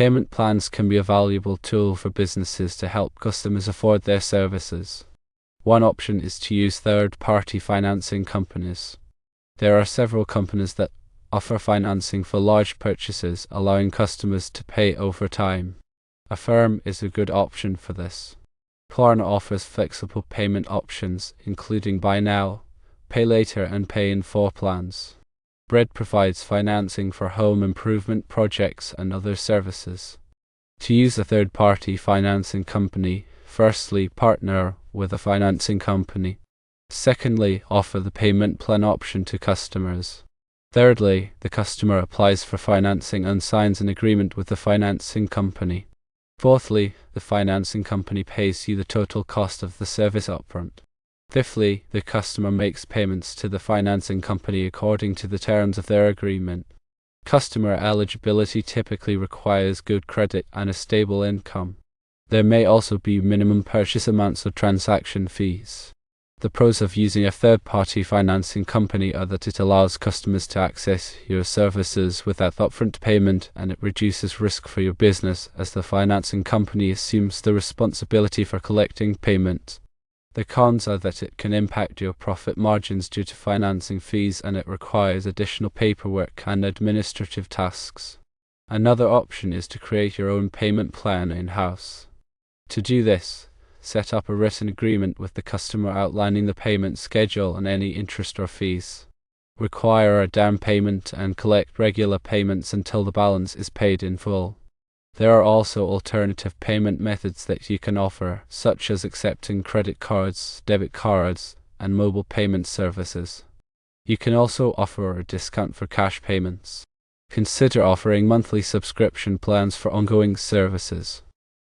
Payment plans can be a valuable tool for businesses to help customers afford their services. One option is to use third-party financing companies. There are several companies that offer financing for large purchases, allowing customers to pay over time. Affirm is a good option for this. Klarna offers flexible payment options, including buy now, pay later, and pay in 4 plans. Bread provides financing for home improvement projects and other services. To use a third-party financing company, firstly, partner with a financing company. Secondly, offer the payment plan option to customers. Thirdly, the customer applies for financing and signs an agreement with the financing company. Fourthly, the financing company pays you the total cost of the service upfront. Fifthly, the customer makes payments to the financing company according to the terms of their agreement. Customer eligibility typically requires good credit and a stable income. There may also be minimum purchase amounts or transaction fees. The pros of using a third-party financing company are that it allows customers to access your services without upfront payment, and it reduces risk for your business as the financing company assumes the responsibility for collecting payment. The cons are that it can impact your profit margins due to financing fees, and it requires additional paperwork and administrative tasks. Another option is to create your own payment plan in-house. To do this, set up a written agreement with the customer outlining the payment schedule and any interest or fees. Require a down payment and collect regular payments until the balance is paid in full. There are also alternative payment methods that you can offer, such as accepting credit cards, debit cards, and mobile payment services. You can also offer a discount for cash payments. Consider offering monthly subscription plans for ongoing services.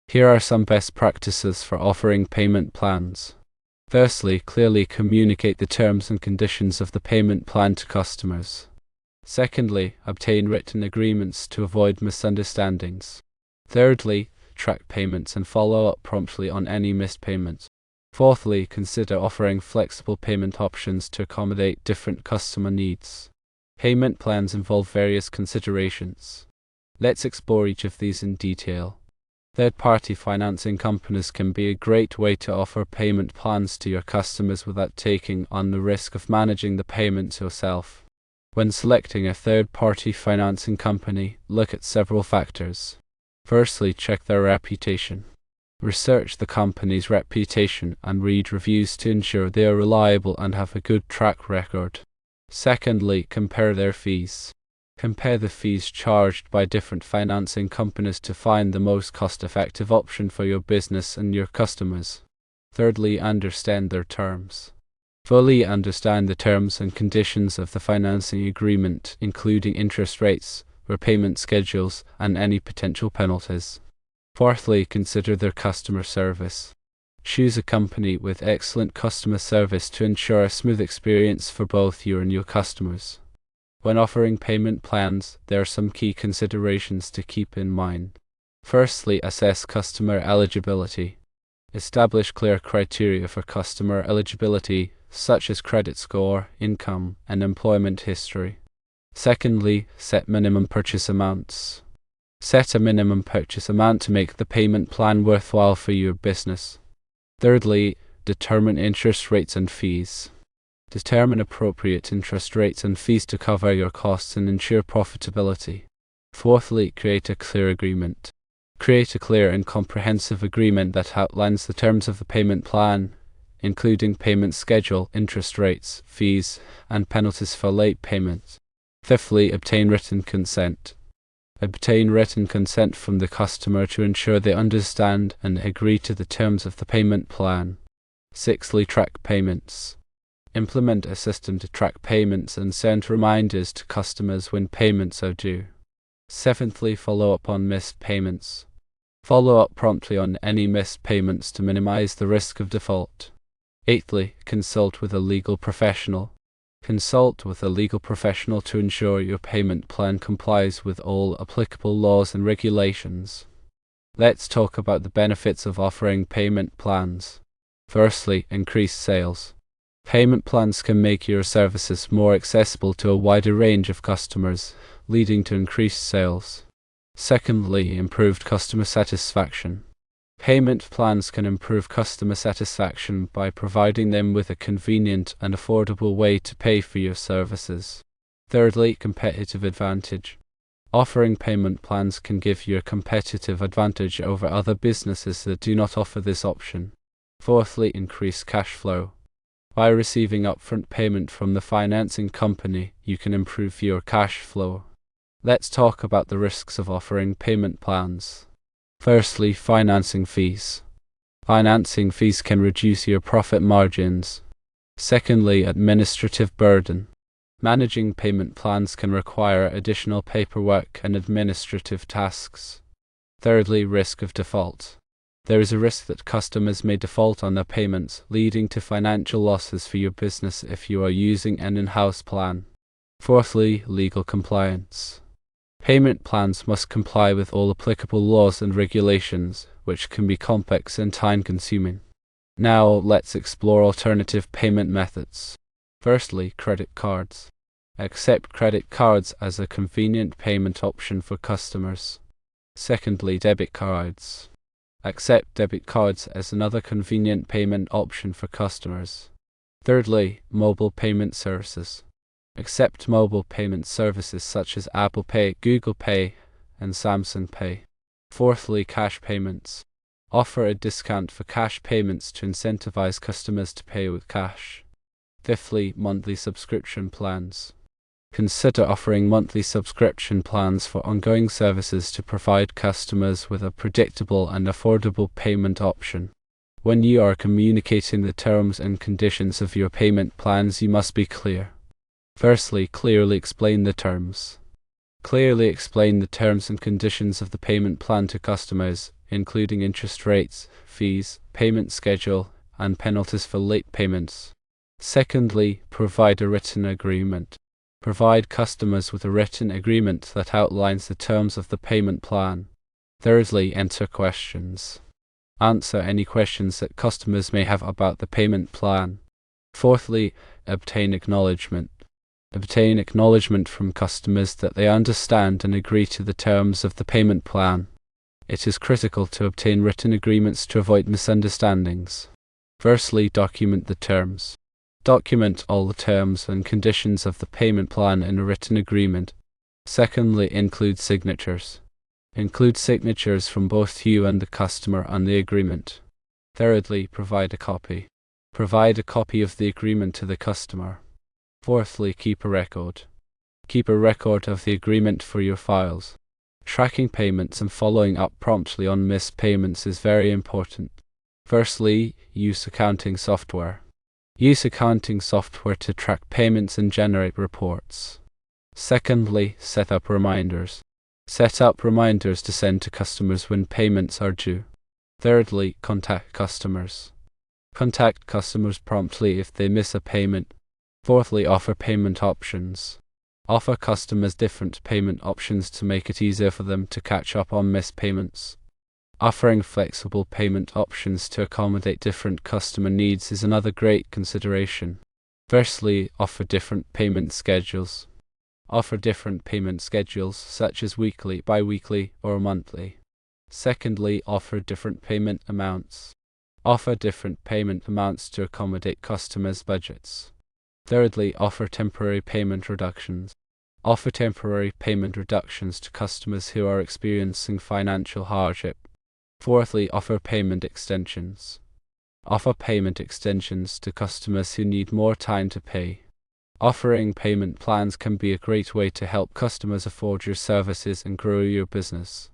Here are some best practices for offering payment plans. Firstly, clearly communicate the terms and conditions of the payment plan to customers. Secondly, obtain written agreements to avoid misunderstandings. Thirdly, track payments and follow up promptly on any missed payments. Fourthly, consider offering flexible payment options to accommodate different customer needs. Payment plans involve various considerations. Let's explore each of these in detail. Third-party financing companies can be a great way to offer payment plans to your customers without taking on the risk of managing the payments yourself. When selecting a third-party financing company, look at several factors. Firstly, check their reputation. Research the company's reputation and read reviews to ensure they are reliable and have a good track record. Secondly, compare their fees. Compare the fees charged by different financing companies to find the most cost-effective option for your business and your customers. Thirdly, understand their terms. Fully understand the terms and conditions of the financing agreement, including interest rates, repayment schedules, and any potential penalties. Fourthly, consider their customer service. Choose a company with excellent customer service to ensure a smooth experience for both you and your customers. When offering payment plans, there are some key considerations to keep in mind. Firstly, assess customer eligibility. Establish clear criteria for customer eligibility, such as credit score, income, and employment history. Secondly, set minimum purchase amounts. Set a minimum purchase amount to make the payment plan worthwhile for your business. Thirdly, determine interest rates and fees. Determine appropriate interest rates and fees to cover your costs and ensure profitability. Fourthly, create a clear agreement. Create a clear and comprehensive agreement that outlines the terms of the payment plan, including payment schedule, interest rates, fees, and penalties for late payments. Fifthly, obtain written consent. Obtain written consent from the customer to ensure they understand and agree to the terms of the payment plan. Sixthly, track payments. Implement a system to track payments and send reminders to customers when payments are due. Seventhly, follow up on missed payments. Follow up promptly on any missed payments to minimize the risk of default. Eighthly, consult with a legal professional. Consult with a legal professional to ensure your payment plan complies with all applicable laws and regulations. Let's talk about the benefits of offering payment plans. Firstly, increased sales. Payment plans can make your services more accessible to a wider range of customers, leading to increased sales. Secondly, improved customer satisfaction. Payment plans can improve customer satisfaction by providing them with a convenient and affordable way to pay for your services. Thirdly, competitive advantage. Offering payment plans can give you a competitive advantage over other businesses that do not offer this option. Fourthly, increased cash flow. By receiving upfront payment from the financing company, you can improve your cash flow. Let's talk about the risks of offering payment plans. Firstly, financing fees. Financing fees can reduce your profit margins. Secondly, administrative burden. Managing payment plans can require additional paperwork and administrative tasks. Thirdly, risk of default. There is a risk that customers may default on their payments, leading to financial losses for your business if you are using an in-house plan. Fourthly, legal compliance. Payment plans must comply with all applicable laws and regulations, which can be complex and time-consuming. Now, let's explore alternative payment methods. Firstly, credit cards. Accept credit cards as a convenient payment option for customers. Secondly, debit cards. Accept debit cards as another convenient payment option for customers. Thirdly, mobile payment services. Accept mobile payment services such as Apple Pay, Google Pay, and Samsung Pay. Fourthly, cash payments. Offer a discount for cash payments to incentivize customers to pay with cash. Fifthly, monthly subscription plans. Consider offering monthly subscription plans for ongoing services to provide customers with a predictable and affordable payment option. When you are communicating the terms and conditions of your payment plans, you must be clear. Firstly, clearly explain the terms. Clearly explain the terms and conditions of the payment plan to customers, including interest rates, fees, payment schedule, and penalties for late payments. Secondly, provide a written agreement. Provide customers with a written agreement that outlines the terms of the payment plan. Thirdly, enter questions. Answer any questions that customers may have about the payment plan. Fourthly, obtain acknowledgement. Obtain acknowledgement from customers that they understand and agree to the terms of the payment plan. It is critical to obtain written agreements to avoid misunderstandings. Firstly, document the terms. Document all the terms and conditions of the payment plan in a written agreement. Secondly, include signatures. Include signatures from both you and the customer on the agreement. Thirdly, provide a copy. Provide a copy of the agreement to the customer. Fourthly, keep a record. Keep a record of the agreement for your files. Tracking payments and following up promptly on missed payments is very important. Firstly, use accounting software. Use accounting software to track payments and generate reports. Secondly, set up reminders. Set up reminders to send to customers when payments are due. Thirdly, contact customers. Contact customers promptly if they miss a payment. Fourthly, offer payment options. Offer customers different payment options to make it easier for them to catch up on missed payments. Offering flexible payment options to accommodate different customer needs is another great consideration. Firstly, offer different payment schedules. Offer different payment schedules such as weekly, bi-weekly, or monthly. Secondly, offer different payment amounts. Offer different payment amounts to accommodate customers' budgets. Thirdly, offer temporary payment reductions. Offer temporary payment reductions to customers who are experiencing financial hardship. Fourthly, offer payment extensions. Offer payment extensions to customers who need more time to pay. Offering payment plans can be a great way to help customers afford your services and grow your business.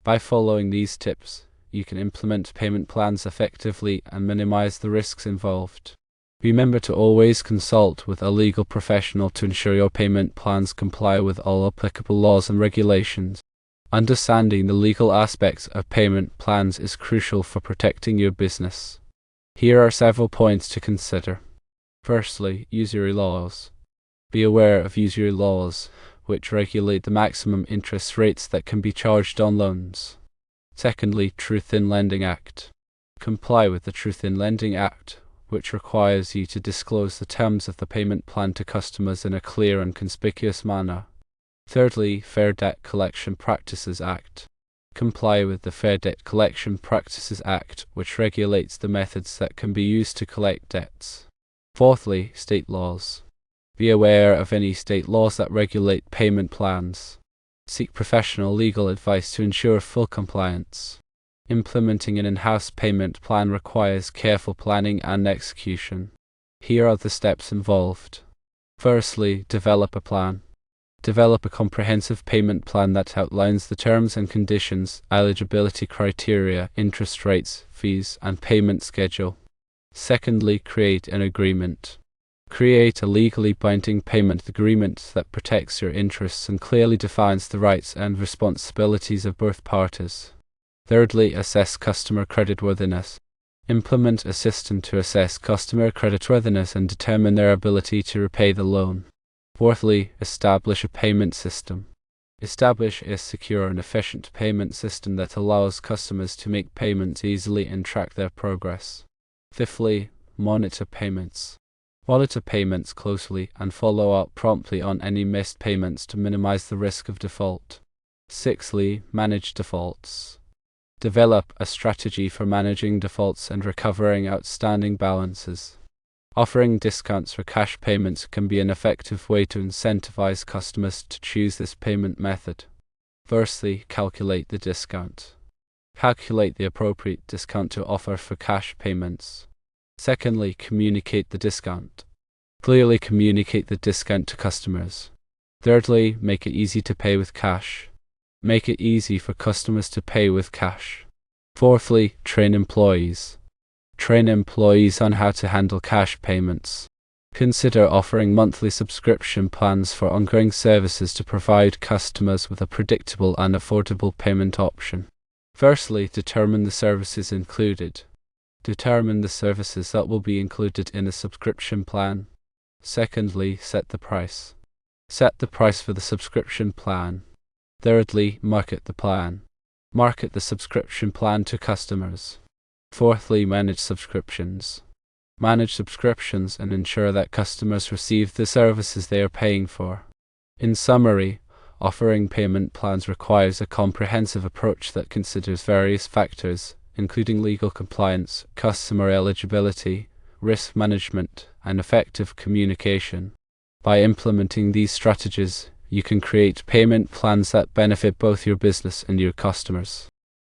By following these tips, you can implement payment plans effectively and minimize the risks involved. Remember to always consult with a legal professional to ensure your payment plans comply with all applicable laws and regulations. Understanding the legal aspects of payment plans is crucial for protecting your business. Here are several points to consider. Firstly, usury laws. Be aware of usury laws, which regulate the maximum interest rates that can be charged on loans. Secondly, Truth in Lending Act. Comply with the Truth in Lending Act, which requires you to disclose the terms of the payment plan to customers in a clear and conspicuous manner. Thirdly, Fair Debt Collection Practices Act. Comply with the Fair Debt Collection Practices Act, which regulates the methods that can be used to collect debts. Fourthly, state laws. Be aware of any state laws that regulate payment plans. Seek professional legal advice to ensure full compliance. Implementing an in-house payment plan requires careful planning and execution. Here are the steps involved. Firstly, develop a plan. Develop a comprehensive payment plan that outlines the terms and conditions, eligibility criteria, interest rates, fees, and payment schedule. Secondly, create an agreement. Create a legally binding payment agreement that protects your interests and clearly defines the rights and responsibilities of both parties. Thirdly, assess customer creditworthiness. Implement a system to assess customer creditworthiness and determine their ability to repay the loan. Fourthly, establish a payment system. Establish a secure and efficient payment system that allows customers to make payments easily and track their progress. Fifthly, monitor payments. Monitor payments closely and follow up promptly on any missed payments to minimize the risk of default. Sixthly, manage defaults. Develop a strategy for managing defaults and recovering outstanding balances. Offering discounts for cash payments can be an effective way to incentivize customers to choose this payment method. Firstly, calculate the discount. Calculate the appropriate discount to offer for cash payments. Secondly, communicate the discount. Clearly communicate the discount to customers. Thirdly, make it easy to pay with cash. Make it easy for customers to pay with cash. Fourthly, train employees. Train employees on how to handle cash payments. Consider offering monthly subscription plans for ongoing services to provide customers with a predictable and affordable payment option. Firstly, determine the services included. Determine the services that will be included in a subscription plan. Secondly, set the price. Set the price for the subscription plan. Thirdly, market the plan. Market the subscription plan to customers. Fourthly, manage subscriptions. Manage subscriptions and ensure that customers receive the services they are paying for. In summary, offering payment plans requires a comprehensive approach that considers various factors, including legal compliance, customer eligibility, risk management, and effective communication. By implementing these strategies, you can create payment plans that benefit both your business and your customers.